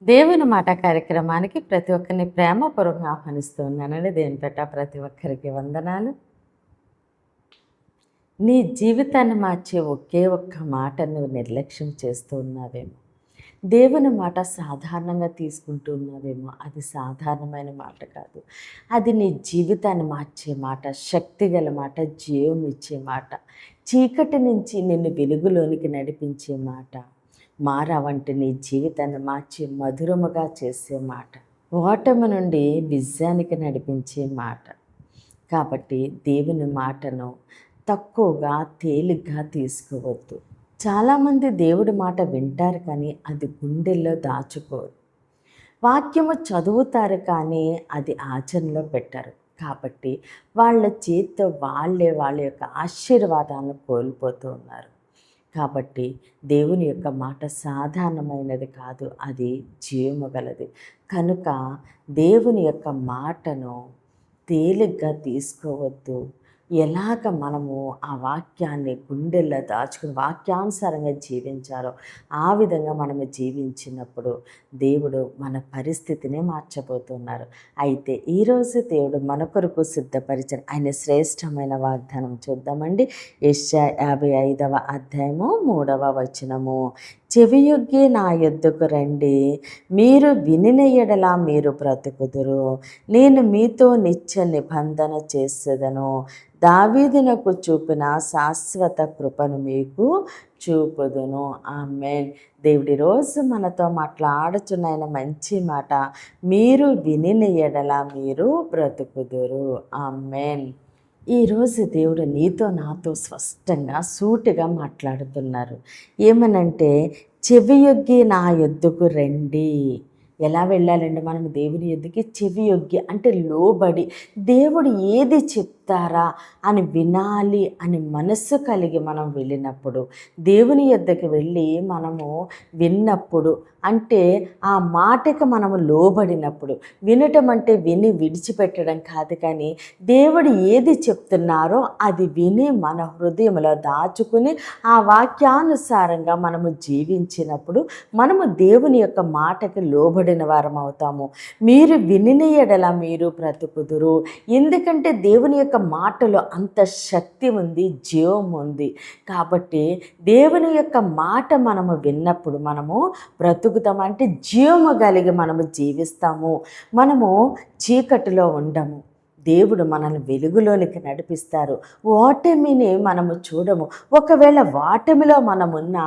దేవుని మాట కార్యక్రమానికి ప్రతి ఒక్కరిని ప్రేమపూర్వకంగా ఆహ్వానిస్తూ ఉన్నానండి. దేవుని పేట ప్రతి ఒక్కరికి వందనాలు. నీ జీవితాన్ని మార్చే ఒకే ఒక్క మాట నువ్వు నిర్లక్ష్యం చేస్తూ ఉన్నావేమో. దేవుని మాట సాధారణంగా తీసుకుంటూ ఉన్నావేమో. అది సాధారణమైన మాట కాదు. అది నీ జీవితాన్ని మార్చే మాట, శక్తిగల మాట, జీవం ఇచ్చే మాట, చీకటి నుంచి నిన్ను వెలుగులోనికి నడిపించే మాట, మారావంటే నీ జీవితాన్ని మార్చి మధురముగా చేసే మాట, ఓటమి నుండి విజయానికి నడిపించే మాట. కాబట్టి దేవుని మాటను తక్కువగా తేలిగ్గా తీసుకోవద్దు. చాలామంది దేవుడి మాట వింటారు కానీ అది గుండెల్లో దాచుకోరు. వాక్యము చదువుతారు కానీ అది ఆచరణలో పెట్టరు. కాబట్టి వాళ్ళ చేతితో వాళ్ళ యొక్క ఆశీర్వాదాలను కోల్పోతూ ఉన్నారు. కాబట్టి దేవుని యొక్క మాట సాధారణమైనది కాదు, అది జీవము గలది. కనుక దేవుని యొక్క మాటను తేలిగ్గా తీసుకోవద్దు. ఎలాగ మనము ఆ వాక్యాన్ని గుండెల్లో దాచుకుని వాక్యానుసారంగా జీవించాలో ఆ విధంగా మనము జీవించినప్పుడు దేవుడు మన పరిస్థితిని మార్చబోతున్నారు. అయితే ఈరోజు దేవుడు మన కొరకు సిద్ధపరిచిన ఆయన శ్రేష్టమైన వాగ్దానం చూద్దామండి. యెషయా 55వ అధ్యాయము 3వ వచనము. చెవియొగ్గి నా యొద్దకు రండి, మీరు వినిన ఎడల మీరు బ్రతుకుదురు, నేను మీతో నిత్య నిబంధన చేసేదను, దావీదునకు చూపిన శాశ్వత కృపను మీకు చూపుదును. ఆమేన్. దేవుడి రోజు మనతో మాట్లాడుచున్న మంచి మాట, మీరు వినిన ఎడల మీరు బ్రతుకుదురు. ఆమేన్. ఈరోజు దేవుడు నీతో నాతో స్పష్టంగా సూటిగా మాట్లాడుతున్నారు. ఏమనంటే, చెవియొగ్గి నా యొద్దకు రండి. ఎలా వెళ్ళాలండి మనం దేవుని యొద్దకి? చెవియొగ్గి అంటే లోబడి, దేవుడు ఏది చెప్తారా అని వినాలి అని మనస్సు కలిగి మనం వెళ్ళినప్పుడు, దేవుని యొద్దకు వెళ్ళి మనము విన్నప్పుడు, అంటే ఆ మాటకి మనము లోబడినప్పుడు, వినటం అంటే విని విడిచిపెట్టడం కాదు, కానీ దేవుడు ఏది చెప్తున్నారో అది విని మన హృదయంలో దాచుకుని ఆ వాక్యానుసారంగా మనము జీవించినప్పుడు మనము దేవుని యొక్క మాటకి లోబడిన వారం అవుతాము. మీరు వినిన ఎడల మీరు బ్రతుకుదురు. ఎందుకంటే దేవుని యొక్క మాటలో అంత శక్తి ఉంది, జీవం ఉంది. కాబట్టి దేవుని యొక్క మాట మనము విన్నప్పుడు మనము బ్రతుకుతామంటే జీవము కలిగి మనము జీవిస్తాము. మనము చీకటిలో ఉండము. దేవుడు మనల్ని వెలుగులోనికి నడిపిస్తారు. ఓటమిని మనము చూడము. ఒకవేళ ఓటమిలో మనమున్నా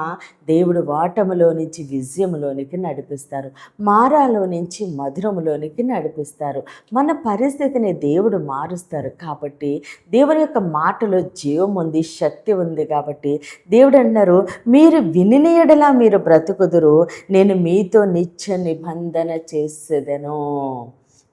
దేవుడు ఓటమిలో నుంచి విజయములోనికి నడిపిస్తారు, మారాలో నుంచి మధురములోనికి నడిపిస్తారు. మన పరిస్థితిని దేవుడు మారుస్తారు. కాబట్టి దేవుని యొక్క మాటలో జీవం ఉంది, శక్తి ఉంది. కాబట్టి దేవుడు అన్నారు, మీరు వినిన ఎడల మీరు బ్రతుకుదురు, నేను మీతో నిత్య నిబంధన చేసేదను.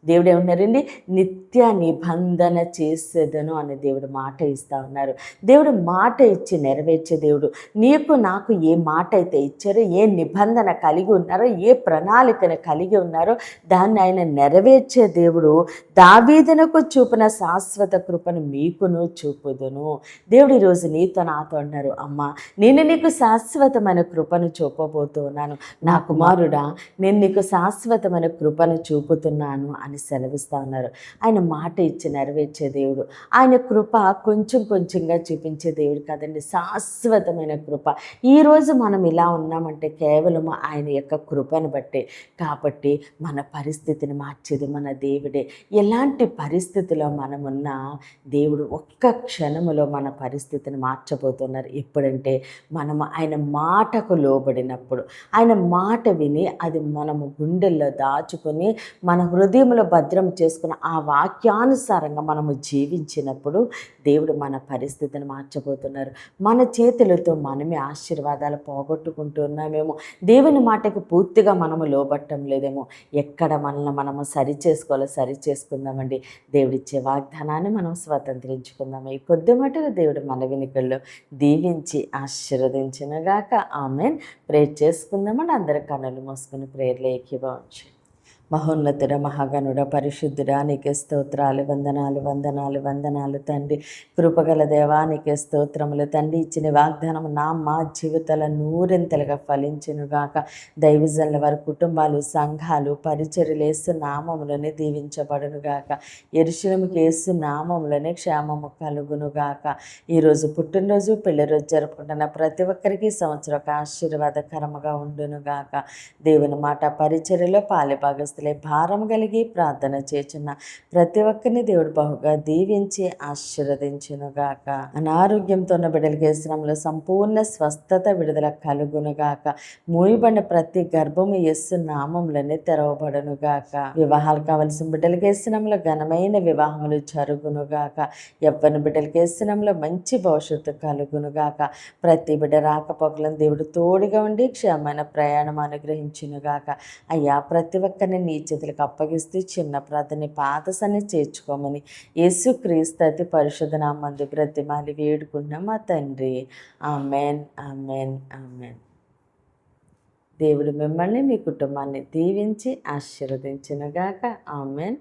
దేవుడు ఏమన్నారండి? నిత్య నిబంధన చేసేదను అని దేవుడు మాట ఇస్తూ ఉన్నారు. దేవుడు మాట ఇచ్చి నెరవేర్చే దేవుడు. నీకు నాకు ఏ మాట అయితే ఇచ్చారో, ఏ నిబంధన కలిగి ఉన్నారో, ఏ ప్రణాళికను కలిగి ఉన్నారో దాన్ని ఆయన నెరవేర్చే దేవుడు. దావీదునకు చూపిన శాశ్వత కృపను మీకును చూపుదును. దేవుడు ఈరోజు నీతో నాతో అన్నారు, అమ్మ నేను నీకు శాశ్వతమైన కృపను చూపబోతున్నాను. నా కుమారుడా, నేను నీకు శాశ్వతమైన కృపను చూపుతున్నాను అని సెలవిస్తూ ఉన్నారు. ఆయన మాట ఇచ్చి నెరవేర్చే దేవుడు. ఆయన కృప కొంచెం కొంచెంగా చూపించే దేవుడు కాదండి, శాశ్వతమైన కృప. ఈరోజు మనం ఇలా ఉన్నామంటే కేవలం ఆయన యొక్క కృపను బట్టే. కాబట్టి మన పరిస్థితిని మార్చేది మన దేవుడే. ఎలాంటి పరిస్థితిలో మనమున్నా దేవుడు ఒక్క క్షణములో మన పరిస్థితిని మార్చబోతున్నారు. ఎప్పుడంటే మనము ఆయన మాటకు లోబడినప్పుడు, ఆయన మాట విని అది మనము గుండెల్లో దాచుకొని మన హృదయంలో భద్రం చేసుకుని ఆ వాక్యానుసారంగా మనము జీవించినప్పుడు దేవుడు మన పరిస్థితిని మార్చబోతున్నారు. మన చేతులతో మనమే ఆశీర్వాదాలు పోగొట్టుకుంటూ ఉన్నామేమో, దేవుని మాటకి పూర్తిగా మనము లోబట్టం లేదేమో. ఎక్కడ మనల్ని మనము సరి చేసుకుందామండి. దేవుడిచ్చే వాగ్దానాన్ని మనం స్వతంత్రించుకుందాము. ఈ కొద్ది మాటలు దేవుడు మన వినికల్లో దీవించి ఆశీర్వదించినగాక. ఆమెన్. ప్రేర్ చేసుకుందామండి. అందరి కన్నులు మూసుకుని ప్రేర్లో ఏకీభవించండి. మహోన్నతుడ మహాగణుడ పరిశుద్ధుడా నీకే స్తోత్రాలు, వందనాలు వందనాలు వందనాలు తండ్రి. కృపగల దేవానికి స్తోత్రములు తండ్రి. ఇచ్చిన వాగ్దానం మా జీవితాల నూరింతలుగా ఫలించునుగాక. దైవజనుల వారి కుటుంబాలు, సంఘాలు, పరిచర్యలు యేసు నామములోనే దీవించబడునుగాక. యెరూషలేముకు యేసు నామములోనే క్షేమము కలుగునుగాక. ఈరోజు పుట్టినరోజు, పెళ్లి రోజు జరుపుకుంటున్న ప్రతి ఒక్కరికి సంవత్సరం ఒక ఆశీర్వాదకరముగా ఉండునుగాక. దేవుని మాట పరిచర్యలో పాలిభాగస్తులై భారం కలిగి ప్రార్థన చేస్తున్న ప్రతి ఒక్కరిని దేవుడు బహుగా దీవించి ఆశీర్వదించునుగాక. అనారోగ్యంతో ఉన్న బిడ్డలకి యేసునామములో సంపూర్ణ స్వస్థత విడుదల కలుగునుగాక. మూయబడిన ప్రతి గర్భము యేసు నామములోనే తెరవబడునుగాక. వివాహాలు కావలసిన బిడ్డలకి యేసునామములో ఘనమైన వివాహములు జరుగునుగాక. యవ్వన బిడ్డలకి యేసునామములో మంచి భవిష్యత్తు కలుగునుగాక. ప్రతి బిడ్డ రాకపోకలను దేవుడు తోడుగా ఉండి క్షేమమైన ప్రయాణం అనుగ్రహించునుగాక. అయ్యా, ప్రతి ఒక్కరిని నీ చేతులకు అప్పగిస్తూ చిన్న ప్రార్థన పాదసాన్ని చేర్చుకోమని యేసుక్రీస్తు అతి పరిశుద్ధ నామమున బ్రతిమాలి వేడుకుంటున్నాం మా తండ్రి. Amen amen amen. దేవుడు మిమ్మల్ని మీ కుటుంబాన్ని దీవించి ఆశీర్వదించునుగాక. ఆమెన్.